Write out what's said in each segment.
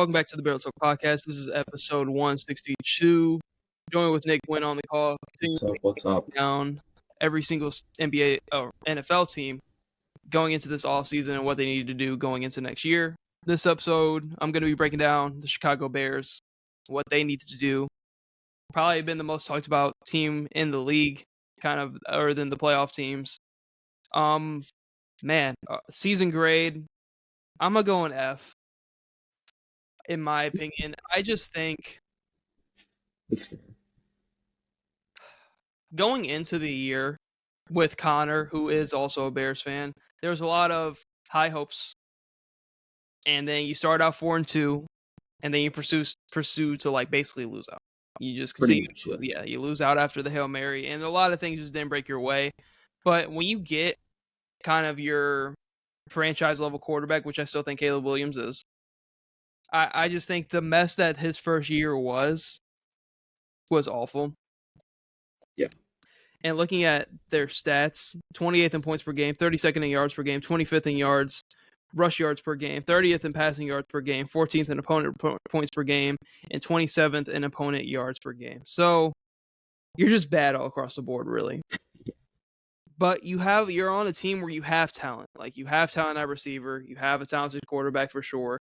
Welcome back to the Barrel Talk Podcast. This is episode 162. Joined with Nick Wynn on the call. What's up? Down every single NBA or NFL team going into this offseason and what they need to do going into next year. This episode, I'm going to be breaking down the Chicago Bears, what they need to do. Probably been the most talked about team in the league, kind of, other than the playoff teams. Season grade, I'm going to go an F. In my opinion, I just think It's fair. Going into the year with Connor, who is also a Bears fan, there was a lot of high hopes. And then you start out 4-2, and then you pursue to like basically lose out. You just continue. You lose out after the Hail Mary, and a lot of things just didn't break your way. But when you get kind of your franchise level quarterback, which I still think Caleb Williams is, I just think the mess that his first year was awful. Yeah. And looking at their stats, 28th in points per game, 32nd in yards per game, 25th in yards, rush yards per game, 30th in passing yards per game, 14th in opponent points per game, and 27th in opponent yards per game. So you're just bad all across the board, really. But you're on a team where you have talent. Like, you have talent at receiver, you have a talented quarterback for sure.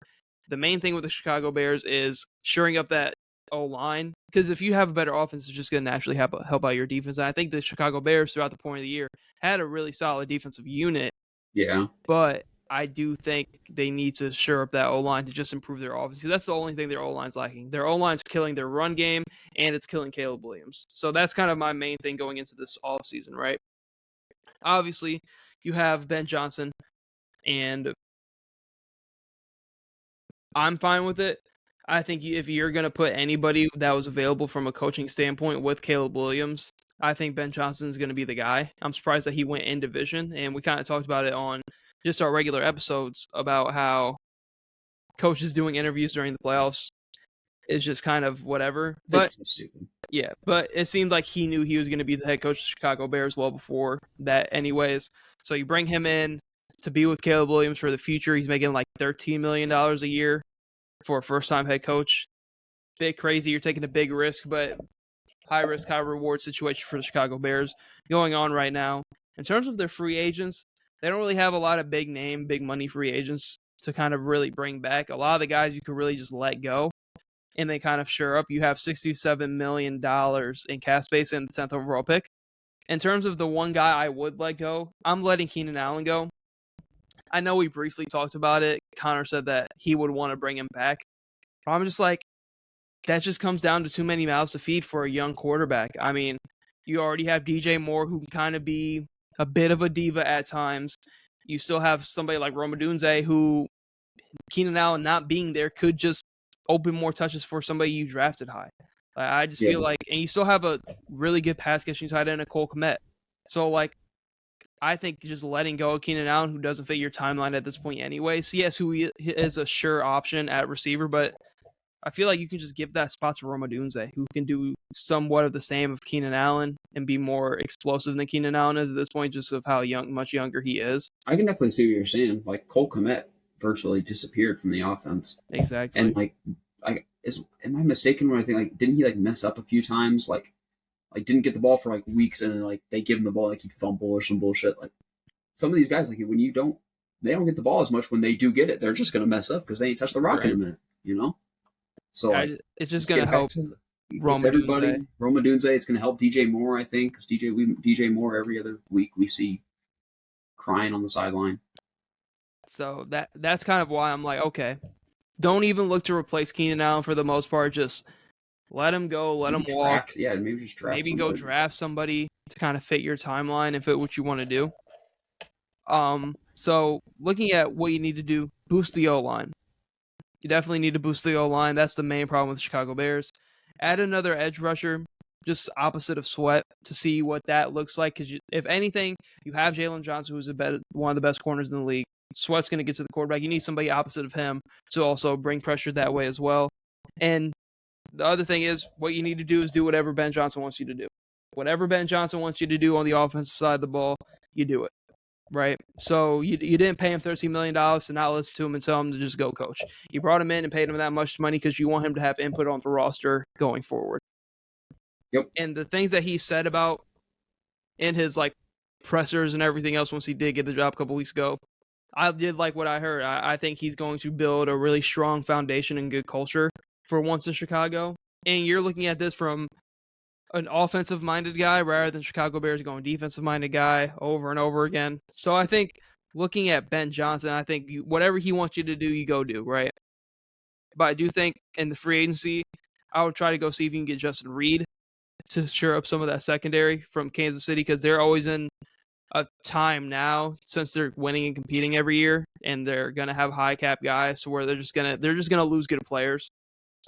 The main thing with the Chicago Bears is shoring up that O-line, because if you have a better offense, it's just going to naturally help out your defense. And I think the Chicago Bears throughout the point of the year had a really solid defensive unit. Yeah. But I do think they need to shore up that O-line to just improve their offense, because that's the only thing their O-line's lacking. Their O-line's killing their run game, and it's killing Caleb Williams. So that's kind of my main thing going into this offseason, right? Obviously, you have Ben Johnson, and I'm fine with it. I think if you're going to put anybody that was available from a coaching standpoint with Caleb Williams, I think Ben Johnson is going to be the guy. I'm surprised that he went in division, and we kind of talked about it on just our regular episodes about how coaches doing interviews during the playoffs is just kind of whatever. That's so stupid. Yeah, but it seemed like he knew he was going to be the head coach of the Chicago Bears well before that anyways. So you bring him in to be with Caleb Williams for the future. He's making like $13 million a year for a first-time head coach. Bit crazy. You're taking a big risk, but high risk, high reward situation for the Chicago Bears going on right now. In terms of their free agents, they don't really have a lot of big name, big money free agents to kind of really bring back. A lot of the guys you can really just let go, and they kind of shore up. You have $67 million in cap space and the 10th overall pick. In terms of the one guy I would let go, I'm letting Keenan Allen go. I know we briefly talked about it. Connor said that he would want to bring him back. But I'm just like, that just comes down to too many mouths to feed for a young quarterback. I mean, you already have DJ Moore, who can kind of be a bit of a diva at times. You still have somebody like Rome Odunze, who Keenan Allen not being there could just open more touches for somebody you drafted high. I just feel like, and you still have a really good pass catching tight end, Cole Kmet. So, like, I think just letting go of Keenan Allen, who doesn't fit your timeline at this point anyway. So, yes, who is a sure option at receiver, but I feel like you can just give that spot to Rome Odunze, who can do somewhat of the same of Keenan Allen and be more explosive than Keenan Allen is at this point, just of how much younger he is. I can definitely see what you're saying. Like, Cole Kmet virtually disappeared from the offense. Exactly. And, like, am I mistaken when I think, like, didn't he, like, mess up a few times? Like didn't get the ball for like weeks, and then like they give him the ball, like he'd fumble or some bullshit. Like, some of these guys, like, when they don't get the ball as much. When they do get it, they're just gonna mess up because they ain't touched the rock in a minute, you know. So it's just gonna help Rome Odunze. Rome Odunze. It's gonna help DJ Moore, I think, because DJ Moore every other week we see crying on the sideline. So that's kind of why I'm like, okay, don't even look to replace Keenan Allen for the most part. Just let him go, let him walk. Maybe just draft. Maybe go draft somebody to kind of fit your timeline and fit what you want to do. So looking at what you need to do, boost the O-line. You definitely need to boost the O-line. That's the main problem with the Chicago Bears. Add another edge rusher, just opposite of Sweat, to see what that looks like. Because if anything, you have Jalen Johnson, who's one of the best corners in the league. Sweat's going to get to the quarterback. You need somebody opposite of him to also bring pressure that way as well. And the other thing is, what you need to do is do whatever Ben Johnson wants you to do. Whatever Ben Johnson wants you to do on the offensive side of the ball, you do it. right? So you didn't pay him $13 million to not listen to him and tell him to just go coach. You brought him in and paid him that much money because you want him to have input on the roster going forward. Yep. And the things that he said about in his like pressers and everything else once he did get the job a couple weeks ago, I did like what I heard. I think he's going to build a really strong foundation and good culture for once in Chicago. And you're looking at this from an offensive-minded guy rather than Chicago Bears going defensive-minded guy over and over again. So I think looking at Ben Johnson, I think whatever he wants you to do, you go do, right? But I do think in the free agency, I would try to go see if you can get Justin Reed to shore up some of that secondary from Kansas City because they're always in a time now since they're winning and competing every year, and they're gonna have high cap guys to where they're just gonna lose good players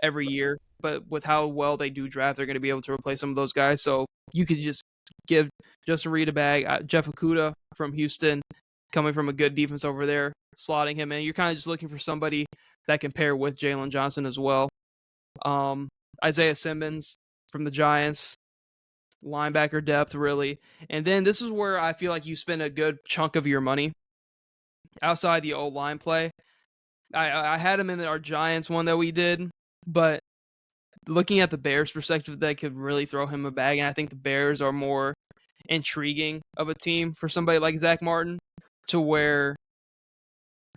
every year. But with how well they do draft, they're gonna be able to replace some of those guys. So you could just give Justin Reed a bag. Jeff Okudah from Houston, coming from a good defense over there, slotting him in. You're kind of just looking for somebody that can pair with Jalen Johnson as well. Isaiah Simmons from the Giants, linebacker depth, really. And then this is where I feel like you spend a good chunk of your money outside the old line play. I had him in our Giants one that we did, but looking at the Bears' perspective, that could really throw him a bag. And I think the Bears are more intriguing of a team for somebody like Zach Martin to where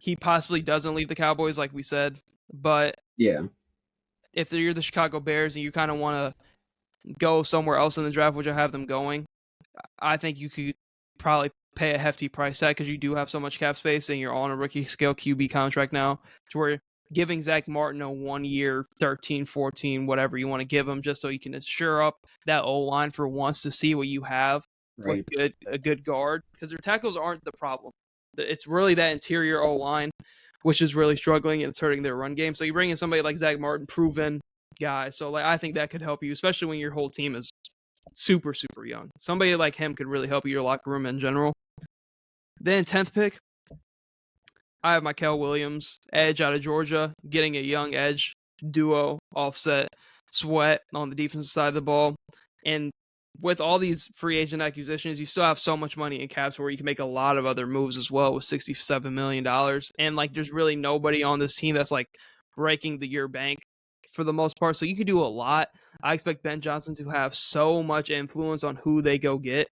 he possibly doesn't leave the Cowboys, like we said. But Yeah. if you're the Chicago Bears and you kind of want to go somewhere else in the draft, which I have them going, I think you could probably pay a hefty price tag because you do have so much cap space and you're on a rookie scale QB contract now to where giving Zach Martin a 1 year, 13, 14, whatever you want to give him just so you can assure up that O-line for once to see what you have Right. with a good guard because their tackles aren't the problem. It's really that interior O-line, which is really struggling and it's hurting their run game. So you bring in somebody like Zach Martin, proven guy. So like I think that could help you, especially when your whole team is super, super young. Somebody like him could really help your locker room in general. Then 10th pick, I have Mykel Williams, edge out of Georgia, getting a young edge duo, Offset, Sweat on the defensive side of the ball. And with all these free agent acquisitions, you still have so much money in caps where you can make a lot of other moves as well with $67 million. And like there's really nobody on this team that's like breaking the year bank for the most part. So you could do a lot. I expect Ben Johnson to have so much influence on who they go get.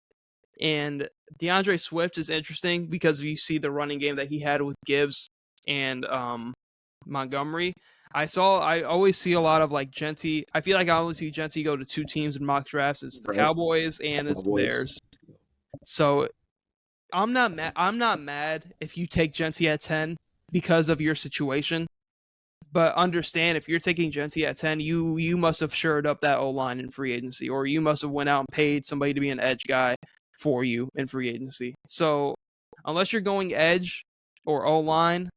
And DeAndre Swift is interesting because you see the running game that he had with Gibbs and Montgomery. I always see a lot of like Genty. I feel like I always see Genty go to two teams in mock drafts. It's the Cowboys and it's the Bears. So I'm not mad if you take Genty at 10 because of your situation. But understand if you're taking Genty at 10, you must have shored up that O-line in free agency, or you must have went out and paid somebody to be an edge guy for you in free agency. So unless you're going edge or O-line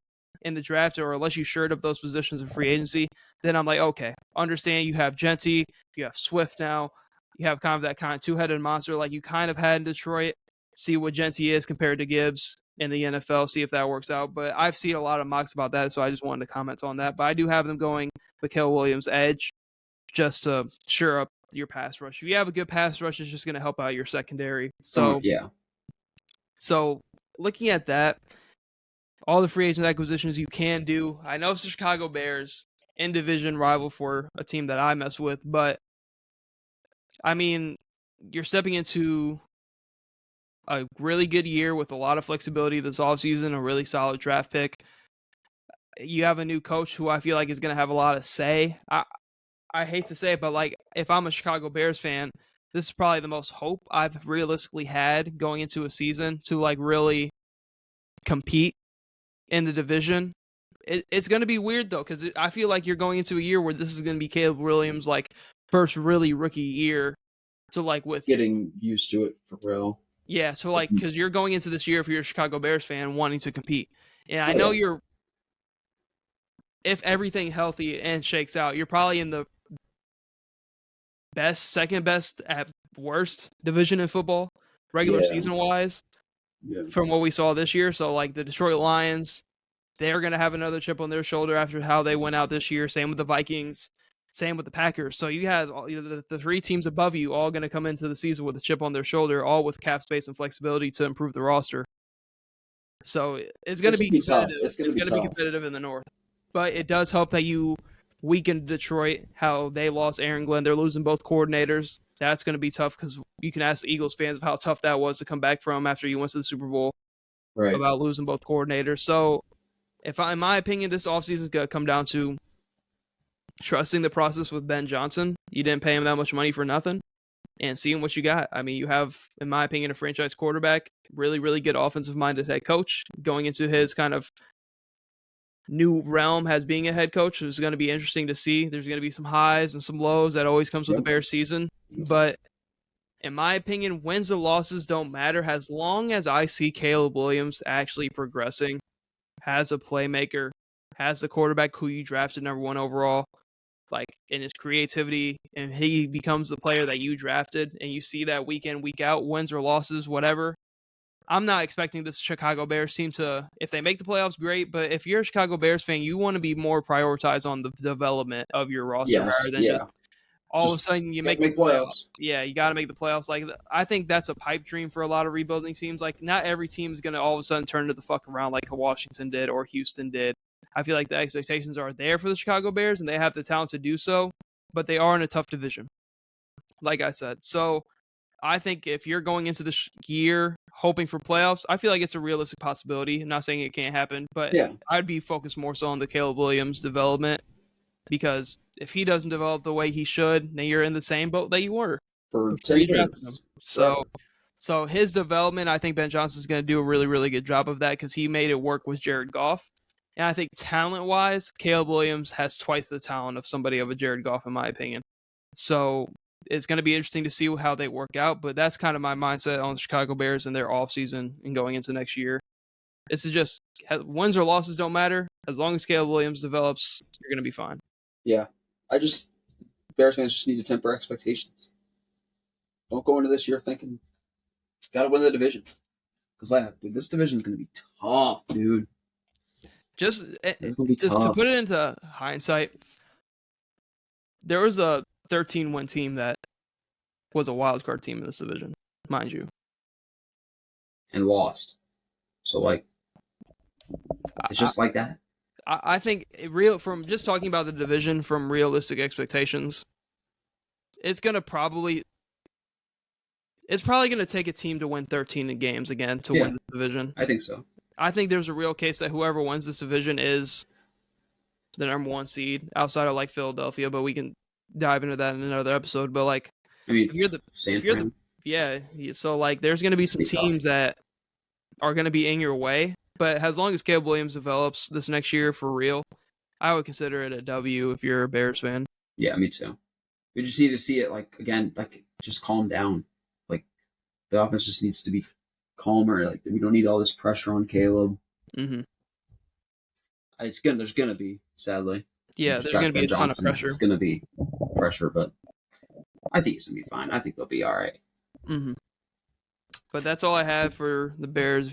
in the draft, or unless you shored up those positions in free agency, then I'm like, okay, understand you have Genty, you have Swift now, you have kind of that kind of two-headed monster like you kind of had in Detroit. See what Genty is compared to Gibbs in the NFL, see if that works out. But I've seen a lot of mocks about that, so I just wanted to comment on that. But I do have them going Mykel Williams edge just to shore up your pass rush. If you have a good pass rush, it's just going to help out your secondary. So yeah. So looking at that, all the free agent acquisitions you can do. I know it's the Chicago Bears, in division rival for a team that I mess with, but I mean, you're stepping into a really good year with a lot of flexibility this offseason, a really solid draft pick. You have a new coach who I feel like is going to have a lot of say. I hate to say it, but like if I'm a Chicago Bears fan, this is probably the most hope I've realistically had going into a season to like really compete in the division. It's going to be weird though, because I feel like you're going into a year where this is going to be Caleb Williams' like first really rookie year to like with getting used to it for real. Yeah, so like because you're going into this year if you're a Chicago Bears fan wanting to compete, and I know you're, if everything healthy and shakes out, you're probably in the second best at worst division in football, regular season wise, from what we saw this year. So like the Detroit Lions, they're going to have another chip on their shoulder after how they went out this year. Same with the Vikings, same with the Packers. So you had the three teams above you all going to come into the season with a chip on their shoulder, all with cap space and flexibility to improve the roster. So it's going to be tough. competitive. It's going to be tough. competitive in the North. But it does help that you weakened Detroit, how they lost Aaron Glenn. They're losing both coordinators. That's going to be tough because you can ask the Eagles fans of how tough that was to come back from after you went to the Super Bowl about losing both coordinators. So, in my opinion, this offseason is going to come down to trusting the process with Ben Johnson. You didn't pay him that much money for nothing, and seeing what you got. I mean, you have, in my opinion, a franchise quarterback, really, really good offensive-minded head coach going into his kind of new realm as being a head coach. It's going to be interesting to see. There's going to be some highs and some lows that always comes with the Bears season. But in my opinion, wins and losses don't matter as long as I see Caleb Williams actually progressing, has a playmaker, has a quarterback who you drafted number 1 overall, like in his creativity, and he becomes the player that you drafted, and you see that week in, week out, wins or losses, whatever. I'm not expecting this Chicago Bears team to, if they make the playoffs, great. But if you're a Chicago Bears fan, you want to be more prioritized on the development of your roster rather than just all of a sudden you make the playoffs. Yeah, you got to make the playoffs. Like, I think that's a pipe dream for a lot of rebuilding teams. Like, not every team is going to all of a sudden turn to the fuck around like Washington did or Houston did. I feel like the expectations are there for the Chicago Bears, and they have the talent to do so. But they are in a tough division, like I said. So I think if you're going into this year hoping for playoffs, I feel like it's a realistic possibility. I'm not saying it can't happen, but I'd be focused more so on the Caleb Williams development, because if he doesn't develop the way he should, then you're in the same boat that you were for 10 years. So his development, I think Ben Johnson's going to do a really, really good job of that because he made it work with Jared Goff. And I think talent-wise, Caleb Williams has twice the talent of somebody of a Jared Goff, in my opinion. So it's going to be interesting to see how they work out, but that's kind of my mindset on the Chicago Bears and their offseason and going into next year. It's just wins or losses don't matter. As long as Caleb Williams develops, you're going to be fine. Yeah. Bears fans just need to temper expectations. Don't go into this year thinking, got to win the division. Because this division is going to be tough, dude. Just it's going to be tough. To put it into hindsight, there was a 13-win team that was a wild card team in this division, mind you, and lost. So it's just like that. I think from just talking about the division from realistic expectations, it's probably going to take a team to win 13 games again to win the division. I think so. I think there's a real case that whoever wins this division is the number 1 seed outside of Philadelphia, but we can dive into that in another episode. But you're the San Fran. So there's going to be some teams that are going to be in your way, but as long as Caleb Williams develops this next year for real, I would consider it a W if you're a Bears fan. Yeah, me too. We just need to see it just calm down. The offense just needs to be calmer. We don't need all this pressure on Caleb. Mm-hmm. There's gonna be, sadly. Yeah, there's gonna be a ton of pressure. It's gonna be pressure, but I think it's gonna be fine. I think they'll be all right. Mm-hmm. But that's all I have for the Bears.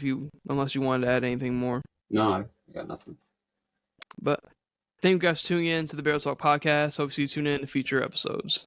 Unless you wanted to add anything more. No, I got nothing. But thank you guys for tuning in to the Bears Talk podcast. Hope you tune in to future episodes.